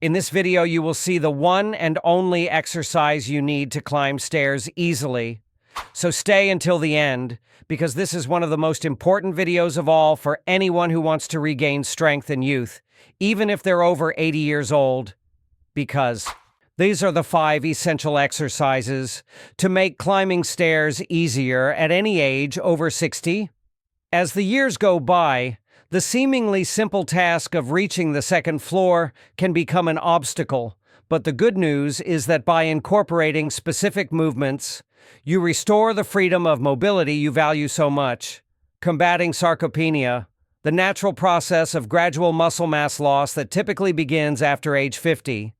In this video, you will see the one and only exercise you need to climb stairs easily. So stay until the end, because this is one of the most important videos of all for anyone who wants to regain strength and youth, even if they're over 80 years old. Because these are the 5 essential exercises to make climbing stairs easier at any age over 60. As the years go by, the seemingly simple task of reaching the second floor can become an obstacle, but the good news is that by incorporating specific movements, you restore the freedom of mobility you value so much, combating sarcopenia, the natural process of gradual muscle mass loss that typically begins after age 50,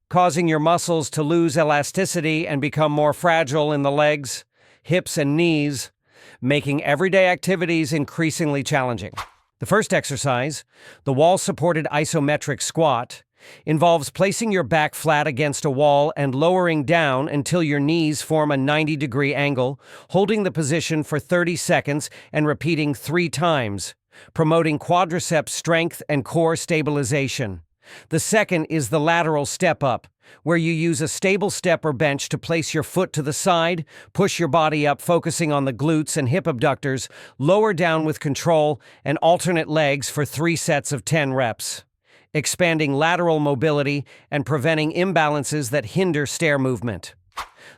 causing your muscles to lose elasticity and become more fragile in the legs, hips, and knees, making everyday activities increasingly challenging. The first exercise, the wall-supported isometric squat, involves placing your back flat against a wall and lowering down until your knees form a 90-degree angle, holding the position for 30 seconds and repeating 3 times, promoting quadriceps strength and core stabilization. The second is the lateral step-up, where you use a stable step or bench to place your foot to the side, push your body up focusing on the glutes and hip abductors, lower down with control, and alternate legs for 3 sets of 10 reps, expanding lateral mobility and preventing imbalances that hinder stair movement.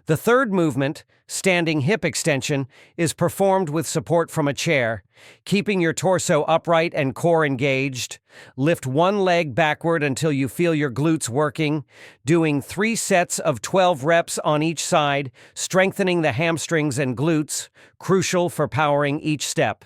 The third movement, standing hip extension, is performed with support from a chair, keeping your torso upright and core engaged. Lift one leg backward until you feel your glutes working, doing 3 sets of 12 reps on each side, strengthening the hamstrings and glutes, crucial for powering each step.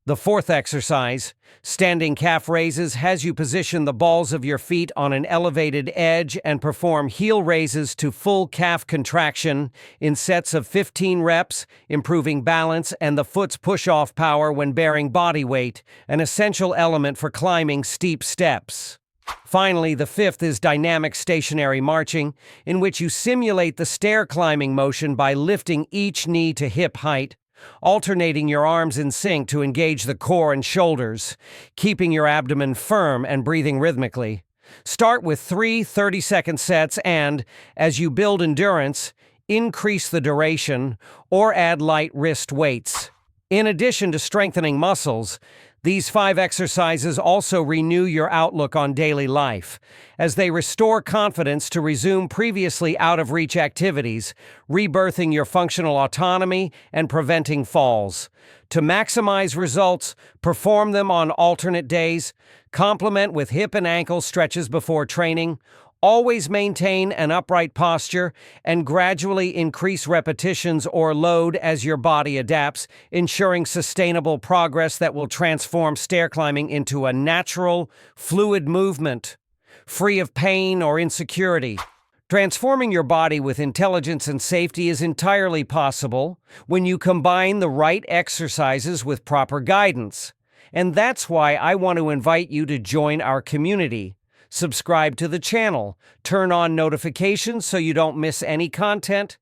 The fourth exercise, standing calf raises, has you position the balls of your feet on an elevated edge and perform heel raises to full calf contraction in sets of 15 reps, improving balance and the foot's push-off power when bearing body weight, an essential element for climbing steep steps. Finally, the fifth is dynamic stationary marching, in which you simulate the stair climbing motion by lifting each knee to hip height, alternating your arms in sync to engage the core and shoulders, keeping your abdomen firm and breathing rhythmically. Start with 3 30-second sets and, as you build endurance, increase the duration or add light wrist weights. In addition to strengthening muscles, these 5 exercises also renew your outlook on daily life, as they restore confidence to resume previously out-of-reach activities, rebirthing your functional autonomy and preventing falls. To maximize results, perform them on alternate days, complement with hip and ankle stretches before training, always maintain an upright posture, and gradually increase repetitions or load as your body adapts, ensuring sustainable progress that will transform stair climbing into a natural, fluid movement, free of pain or insecurity. Transforming your body with intelligence and safety is entirely possible when you combine the right exercises with proper guidance. And that's why I want to invite you to join our community. Subscribe to the channel, turn on notifications so you don't miss any content,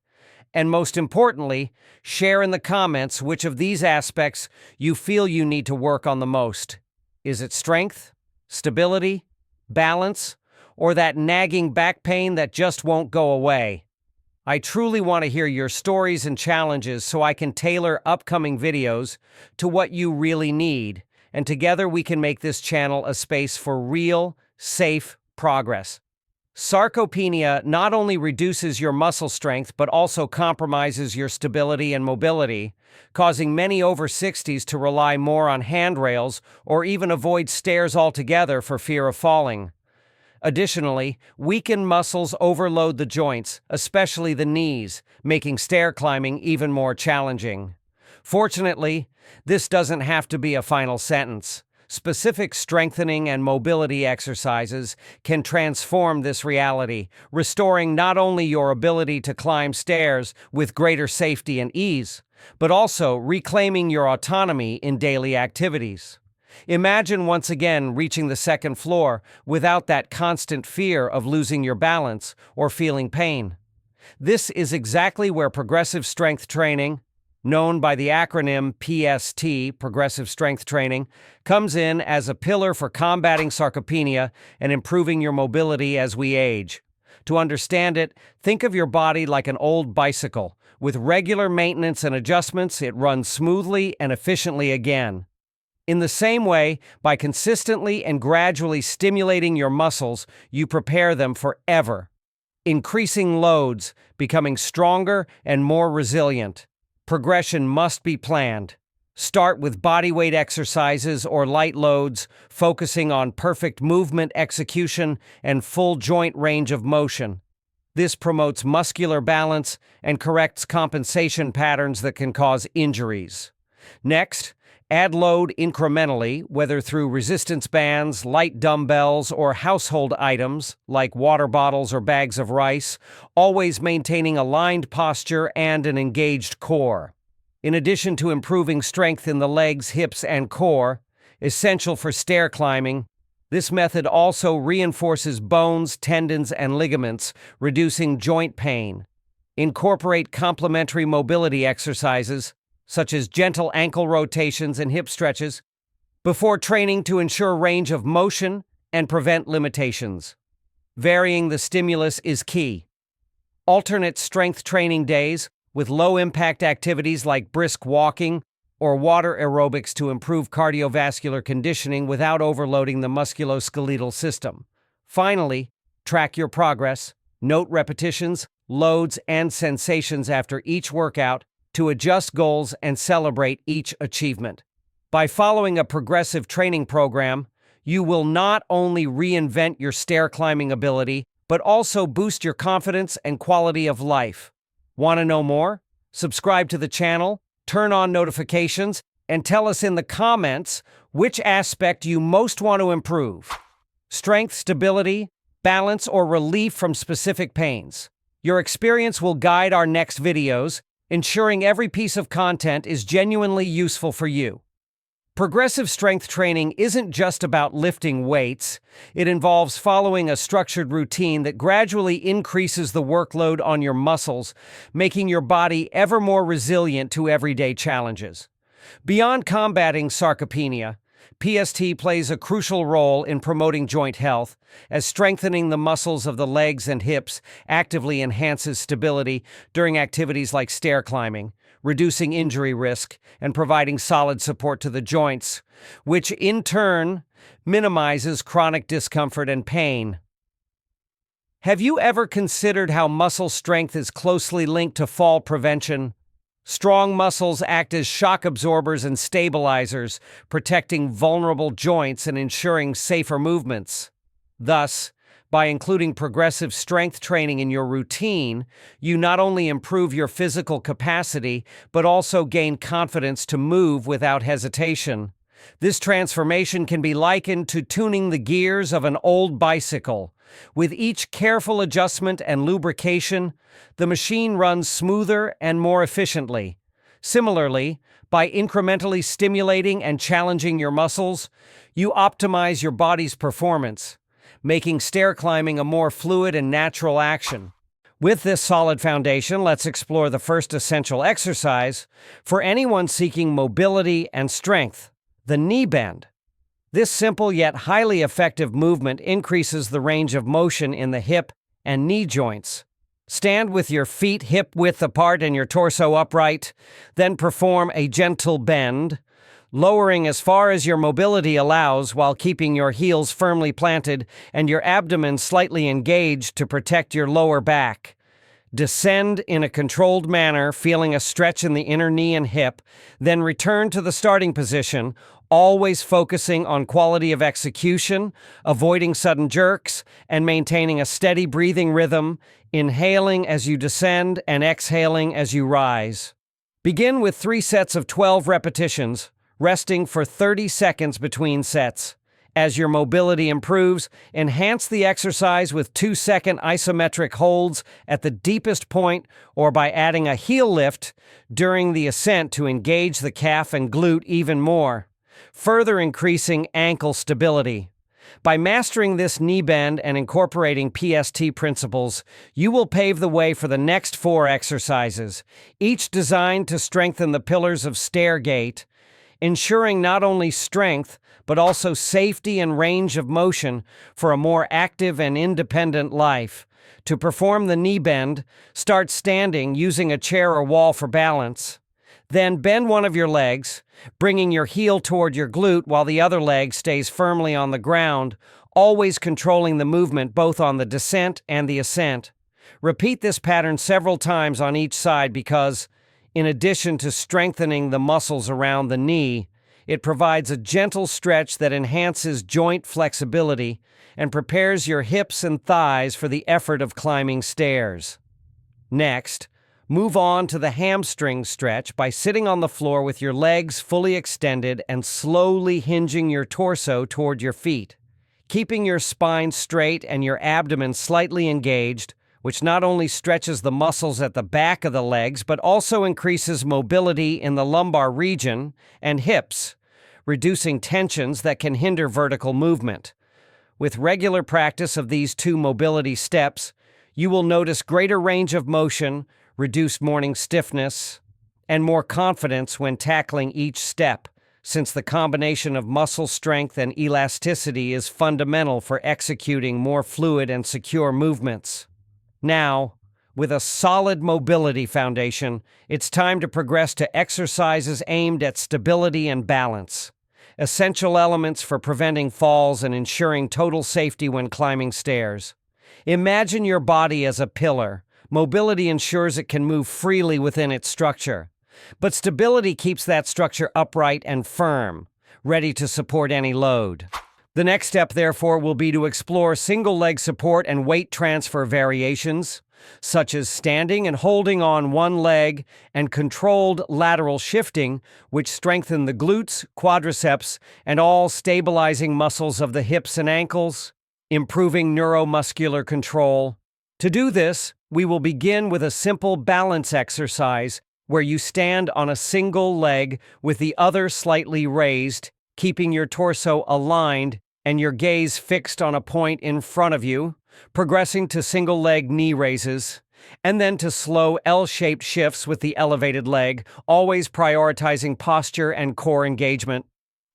and most importantly, share in the comments which of these aspects you feel you need to work on the most. Is it strength, stability, balance, or that nagging back pain that just won't go away? I truly want to hear your stories and challenges so I can tailor upcoming videos to what you really need, and together we can make this channel a space for real, safe progress. Sarcopenia not only reduces your muscle strength but also compromises your stability and mobility, causing many over 60s to rely more on handrails or even avoid stairs altogether for fear of falling. Additionally, weakened muscles overload the joints, especially the knees, making stair climbing even more challenging. Fortunately, this doesn't have to be a final sentence. Specific strengthening and mobility exercises can transform this reality, restoring not only your ability to climb stairs with greater safety and ease, but also reclaiming your autonomy in daily activities. Imagine once again reaching the second floor without that constant fear of losing your balance or feeling pain. This is exactly where progressive strength training, known by the acronym PST, Progressive Strength Training, comes in as a pillar for combating sarcopenia and improving your mobility as we age. To understand it, think of your body like an old bicycle. With regular maintenance and adjustments, it runs smoothly and efficiently again. In the same way, by consistently and gradually stimulating your muscles, you prepare them forever. Increasing loads, becoming stronger and more resilient. Progression must be planned. Start with bodyweight exercises or light loads, focusing on perfect movement execution and full joint range of motion. This promotes muscular balance and corrects compensation patterns that can cause injuries. Next, add load incrementally, whether through resistance bands, light dumbbells, or household items like water bottles or bags of rice, always maintaining aligned posture and an engaged core. In addition to improving strength in the legs, hips, and core, essential for stair climbing, this method also reinforces bones, tendons, and ligaments, reducing joint pain. Incorporate complementary mobility exercises, such as gentle ankle rotations and hip stretches, before training to ensure range of motion and prevent limitations. Varying the stimulus is key. Alternate strength training days with low-impact activities like brisk walking or water aerobics to improve cardiovascular conditioning without overloading the musculoskeletal system. Finally, track your progress, note repetitions, loads, and sensations after each workout to adjust goals and celebrate each achievement. By following a progressive training program, you will not only reinvent your stair climbing ability, but also boost your confidence and quality of life. Want to know more? Subscribe to the channel, turn on notifications, and tell us in the comments which aspect you most want to improve. Strength, stability, balance, or relief from specific pains. Your experience will guide our next videos, ensuring every piece of content is genuinely useful for you. Progressive strength training isn't just about lifting weights. It involves following a structured routine that gradually increases the workload on your muscles, making your body ever more resilient to everyday challenges. Beyond combating sarcopenia, PST plays a crucial role in promoting joint health, as strengthening the muscles of the legs and hips actively enhances stability during activities like stair climbing, reducing injury risk, and providing solid support to the joints, which in turn minimizes chronic discomfort and pain. Have you ever considered how muscle strength is closely linked to fall prevention? Strong muscles act as shock absorbers and stabilizers, protecting vulnerable joints and ensuring safer movements. Thus, by including progressive strength training in your routine, you not only improve your physical capacity, but also gain confidence to move without hesitation. This transformation can be likened to tuning the gears of an old bicycle. With each careful adjustment and lubrication, the machine runs smoother and more efficiently. Similarly, by incrementally stimulating and challenging your muscles, you optimize your body's performance, making stair climbing a more fluid and natural action. With this solid foundation, let's explore the first essential exercise for anyone seeking mobility and strength: the knee bend. This simple yet highly effective movement increases the range of motion in the hip and knee joints. Stand with your feet hip-width apart and your torso upright, then perform a gentle bend, lowering as far as your mobility allows while keeping your heels firmly planted and your abdomen slightly engaged to protect your lower back. Descend in a controlled manner, feeling a stretch in the inner knee and hip, then return to the starting position, always focusing on quality of execution, avoiding sudden jerks, and maintaining a steady breathing rhythm, inhaling as you descend and exhaling as you rise. Begin with 3 sets of 12 repetitions, resting for 30 seconds between sets. As your mobility improves, enhance the exercise with 2-second isometric holds at the deepest point or by adding a heel lift during the ascent to engage the calf and glute even more, further increasing ankle stability. By mastering this knee bend and incorporating PST principles, you will pave the way for the next 4 exercises, each designed to strengthen the pillars of stair gait, ensuring not only strength, but also safety and range of motion for a more active and independent life. To perform the knee bend, start standing using a chair or wall for balance. Then bend one of your legs, bringing your heel toward your glute while the other leg stays firmly on the ground, always controlling the movement both on the descent and the ascent. Repeat this pattern several times on each side because, in addition to strengthening the muscles around the knee, it provides a gentle stretch that enhances joint flexibility and prepares your hips and thighs for the effort of climbing stairs. Next, move on to the hamstring stretch by sitting on the floor with your legs fully extended and slowly hinging your torso toward your feet, keeping your spine straight and your abdomen slightly engaged, which not only stretches the muscles at the back of the legs but also increases mobility in the lumbar region and hips, reducing tensions that can hinder vertical movement. With regular practice of these 2 mobility steps, you will notice greater range of motion, reduced morning stiffness, and more confidence when tackling each step, since the combination of muscle strength and elasticity is fundamental for executing more fluid and secure movements. Now, with a solid mobility foundation, it's time to progress to exercises aimed at stability and balance, essential elements for preventing falls and ensuring total safety when climbing stairs. Imagine your body as a pillar. Mobility ensures it can move freely within its structure, but stability keeps that structure upright and firm, ready to support any load. The next step, therefore, will be to explore single-leg support and weight transfer variations, such as standing and holding on one leg and controlled lateral shifting, which strengthen the glutes, quadriceps, and all stabilizing muscles of the hips and ankles, improving neuromuscular control. To do this, we will begin with a simple balance exercise where you stand on a single leg with the other slightly raised, keeping your torso aligned and your gaze fixed on a point in front of you, progressing to single-leg knee raises, and then to slow L-shaped shifts with the elevated leg, always prioritizing posture and core engagement.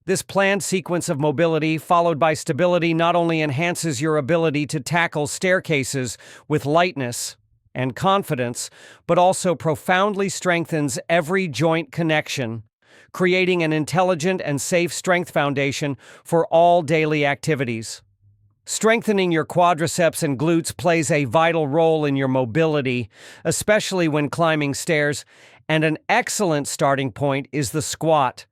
This planned sequence of mobility, followed by stability, not only enhances your ability to tackle staircases with lightness and confidence, but also profoundly strengthens every joint connection, creating an intelligent and safe strength foundation for all daily activities. Strengthening your quadriceps and glutes plays a vital role in your mobility, especially when climbing stairs, and an excellent starting point is the squat.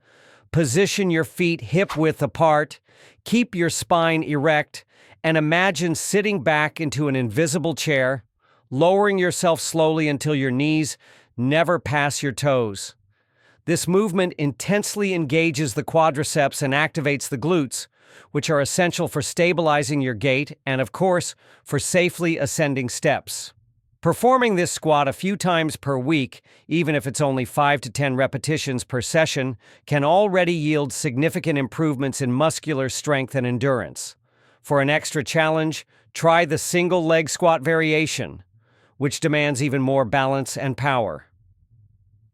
Position your feet hip-width apart, keep your spine erect, and imagine sitting back into an invisible chair, lowering yourself slowly until your knees never pass your toes. This movement intensely engages the quadriceps and activates the glutes, which are essential for stabilizing your gait and, of course, for safely ascending steps. Performing this squat a few times per week, even if it's only 5 to 10 repetitions per session, can already yield significant improvements in muscular strength and endurance. For an extra challenge, try the single leg squat variation, which demands even more balance and power.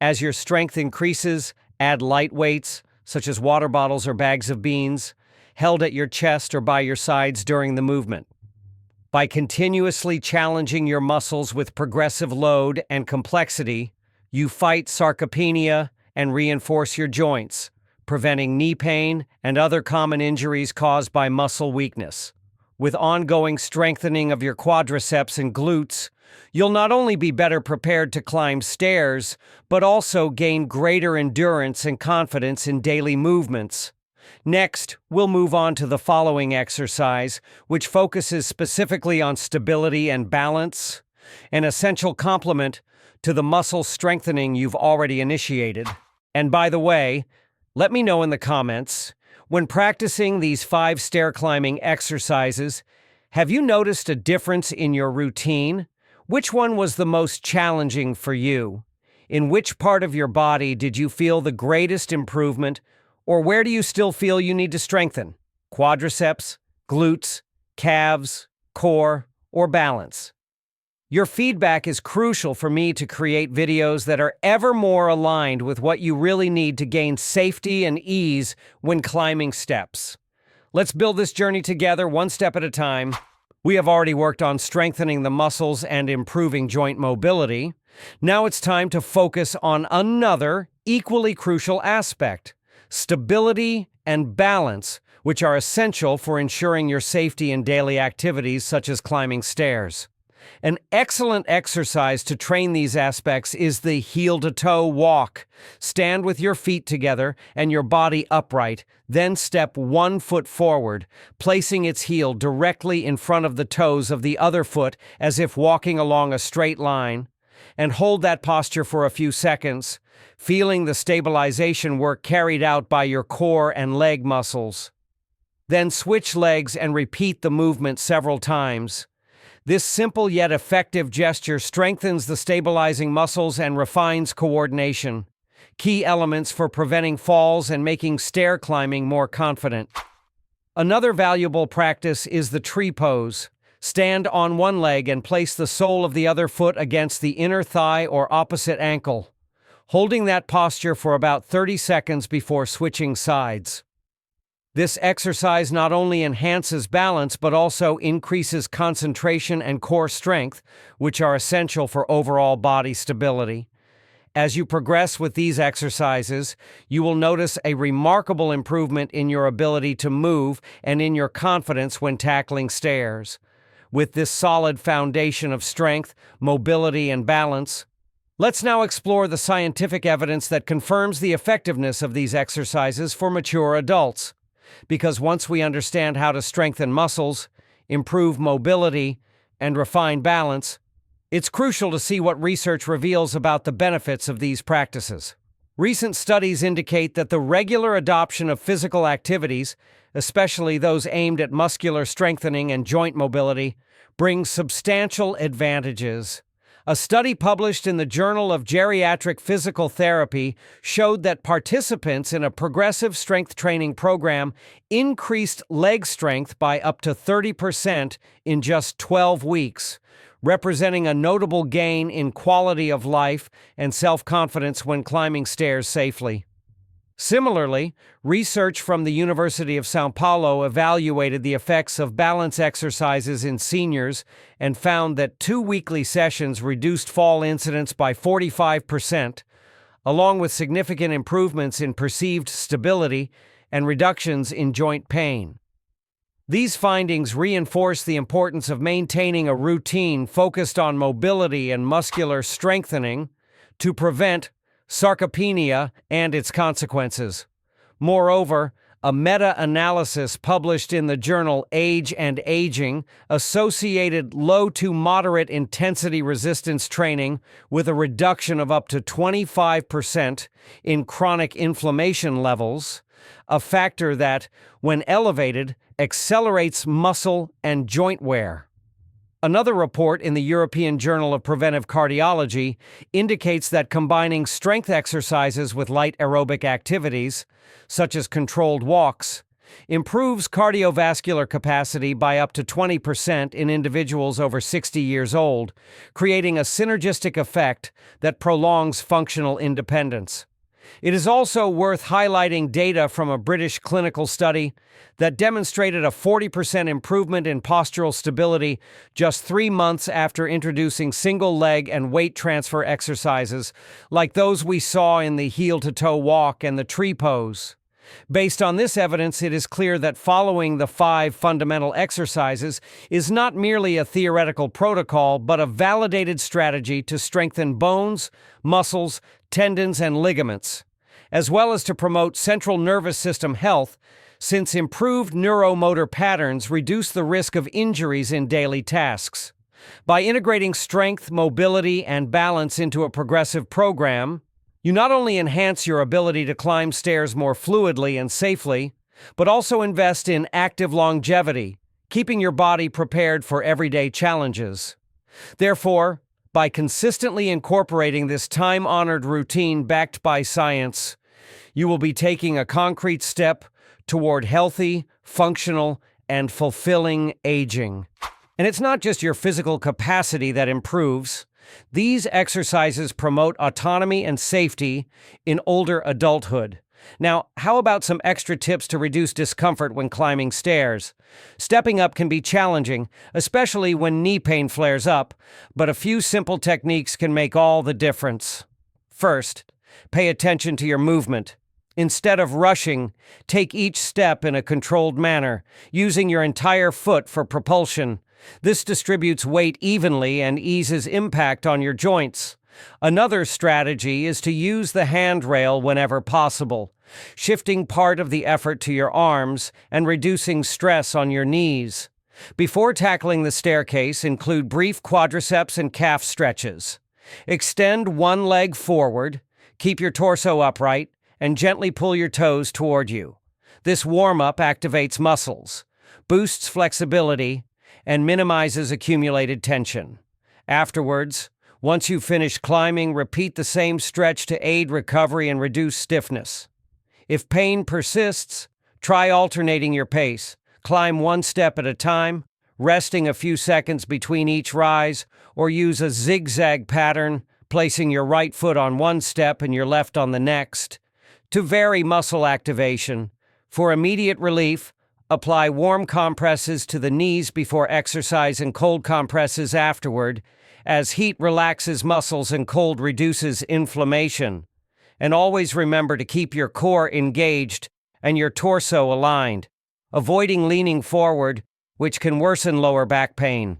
As your strength increases, add light weights, such as water bottles or bags of beans, held at your chest or by your sides during the movement. By continuously challenging your muscles with progressive load and complexity, you fight sarcopenia and reinforce your joints, preventing knee pain and other common injuries caused by muscle weakness. With ongoing strengthening of your quadriceps and glutes, you'll not only be better prepared to climb stairs, but also gain greater endurance and confidence in daily movements. Next, we'll move on to the following exercise, which focuses specifically on stability and balance, an essential complement to the muscle strengthening you've already initiated. And by the way, let me know in the comments, when practicing these 5 stair climbing exercises, have you noticed a difference in your routine? Which one was the most challenging for you? In which part of your body did you feel the greatest improvement? Or where do you still feel you need to strengthen? Quadriceps, glutes, calves, core, or balance. Your feedback is crucial for me to create videos that are ever more aligned with what you really need to gain safety and ease when climbing steps. Let's build this journey together, one step at a time. We have already worked on strengthening the muscles and improving joint mobility. Now it's time to focus on another equally crucial aspect: stability and balance, which are essential for ensuring your safety in daily activities such as climbing stairs. An excellent exercise to train these aspects is the heel-to-toe walk. Stand with your feet together and your body upright, then step 1 foot forward, placing its heel directly in front of the toes of the other foot as if walking along a straight line, and hold that posture for a few seconds, feeling the stabilization work carried out by your core and leg muscles. Then switch legs and repeat the movement several times. This simple yet effective gesture strengthens the stabilizing muscles and refines coordination, key elements for preventing falls and making stair climbing more confident. Another valuable practice is the tree pose. Stand on one leg and place the sole of the other foot against the inner thigh or opposite ankle, holding that posture for about 30 seconds before switching sides. This exercise not only enhances balance but also increases concentration and core strength, which are essential for overall body stability. As you progress with these exercises, you will notice a remarkable improvement in your ability to move and in your confidence when tackling stairs. With this solid foundation of strength, mobility, and balance, let's now explore the scientific evidence that confirms the effectiveness of these exercises for mature adults. Because once we understand how to strengthen muscles, improve mobility, and refine balance, it's crucial to see what research reveals about the benefits of these practices. Recent studies indicate that the regular adoption of physical activities, especially those aimed at muscular strengthening and joint mobility, brings substantial advantages. A study published in the Journal of Geriatric Physical Therapy showed that participants in a progressive strength training program increased leg strength by up to 30% in just 12 weeks, representing a notable gain in quality of life and self-confidence when climbing stairs safely. Similarly, research from the University of São Paulo evaluated the effects of balance exercises in seniors and found that 2 weekly sessions reduced fall incidence by 45%, along with significant improvements in perceived stability and reductions in joint pain. These findings reinforce the importance of maintaining a routine focused on mobility and muscular strengthening to prevent sarcopenia and its consequences. Moreover, a meta-analysis published in the journal Age and Aging associated low to moderate intensity resistance training with a reduction of up to 25% in chronic inflammation levels, a factor that, when elevated, accelerates muscle and joint wear. Another report in the European Journal of Preventive Cardiology indicates that combining strength exercises with light aerobic activities, such as controlled walks, improves cardiovascular capacity by up to 20% in individuals over 60 years old, creating a synergistic effect that prolongs functional independence. It is also worth highlighting data from a British clinical study that demonstrated a 40% improvement in postural stability just 3 months after introducing single-leg and weight transfer exercises like those we saw in the heel-to-toe walk and the tree pose. Based on this evidence, it is clear that following the 5 fundamental exercises is not merely a theoretical protocol, but a validated strategy to strengthen bones, muscles, tendons, and ligaments, as well as to promote central nervous system health, since improved neuromotor patterns reduce the risk of injuries in daily tasks. By integrating strength, mobility, and balance into a progressive program, you not only enhance your ability to climb stairs more fluidly and safely, but also invest in active longevity, keeping your body prepared for everyday challenges. Therefore, by consistently incorporating this time-honored routine backed by science, you will be taking a concrete step toward healthy, functional, and fulfilling aging. And it's not just your physical capacity that improves. These exercises promote autonomy and safety in older adulthood. Now, how about some extra tips to reduce discomfort when climbing stairs? Stepping up can be challenging, especially when knee pain flares up, but a few simple techniques can make all the difference. First, pay attention to your movement. Instead of rushing, take each step in a controlled manner, using your entire foot for propulsion. This distributes weight evenly and eases impact on your joints. Another strategy is to use the handrail whenever possible, shifting part of the effort to your arms and reducing stress on your knees. Before tackling the staircase, include brief quadriceps and calf stretches. Extend one leg forward, keep your torso upright, and gently pull your toes toward you. This warm-up activates muscles, boosts flexibility, and minimizes accumulated tension. Afterwards, once you finish climbing, repeat the same stretch to aid recovery and reduce stiffness. If pain persists, try alternating your pace. Climb one step at a time, resting a few seconds between each rise, or use a zigzag pattern, placing your right foot on one step and your left on the next. To vary muscle activation, for immediate relief, apply warm compresses to the knees before exercise and cold compresses afterward, as heat relaxes muscles and cold reduces inflammation. And always remember to keep your core engaged and your torso aligned, avoiding leaning forward, which can worsen lower back pain.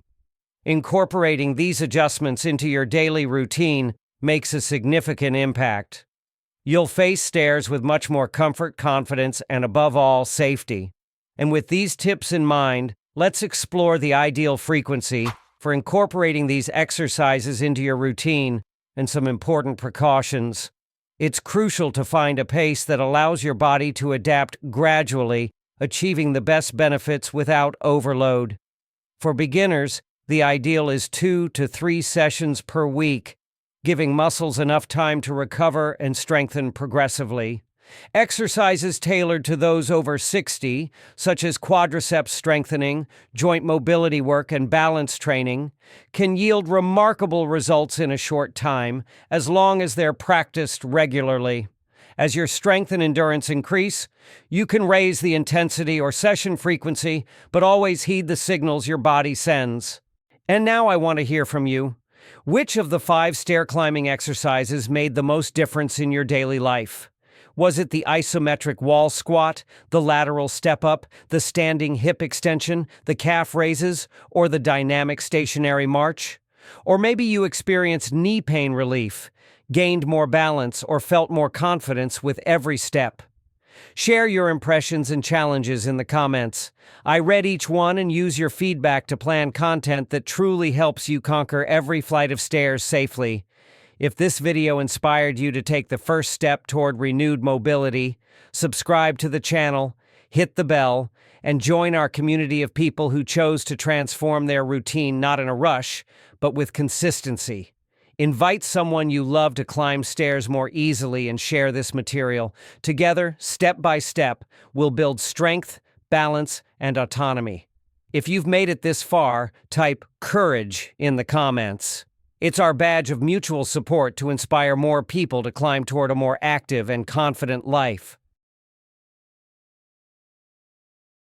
Incorporating these adjustments into your daily routine makes a significant impact. You'll face stairs with much more comfort, confidence, and above all, safety. And with these tips in mind, let's explore the ideal frequency for incorporating these exercises into your routine and some important precautions. It's crucial to find a pace that allows your body to adapt gradually, achieving the best benefits without overload. For beginners, the ideal is 2 to 3 sessions per week, giving muscles enough time to recover and strengthen progressively. Exercises tailored to those over 60, such as quadriceps strengthening, joint mobility work, and balance training, can yield remarkable results in a short time, as long as they're practiced regularly. As your strength and endurance increase, you can raise the intensity or session frequency, but always heed the signals your body sends. And now I want to hear from you. Which of the 5 stair climbing exercises made the most difference in your daily life? Was it the isometric wall squat, the lateral step-up, the standing hip extension, the calf raises, or the dynamic stationary march? Or maybe you experienced knee pain relief, gained more balance, or felt more confidence with every step. Share your impressions and challenges in the comments. I read each one and use your feedback to plan content that truly helps you conquer every flight of stairs safely. If this video inspired you to take the first step toward renewed mobility, subscribe to the channel, hit the bell, and join our community of people who chose to transform their routine not in a rush, but with consistency. Invite someone you love to climb stairs more easily and share this material. Together, step by step, we'll build strength, balance, and autonomy. If you've made it this far, type courage in the comments. It's our badge of mutual support to inspire more people to climb toward a more active and confident life.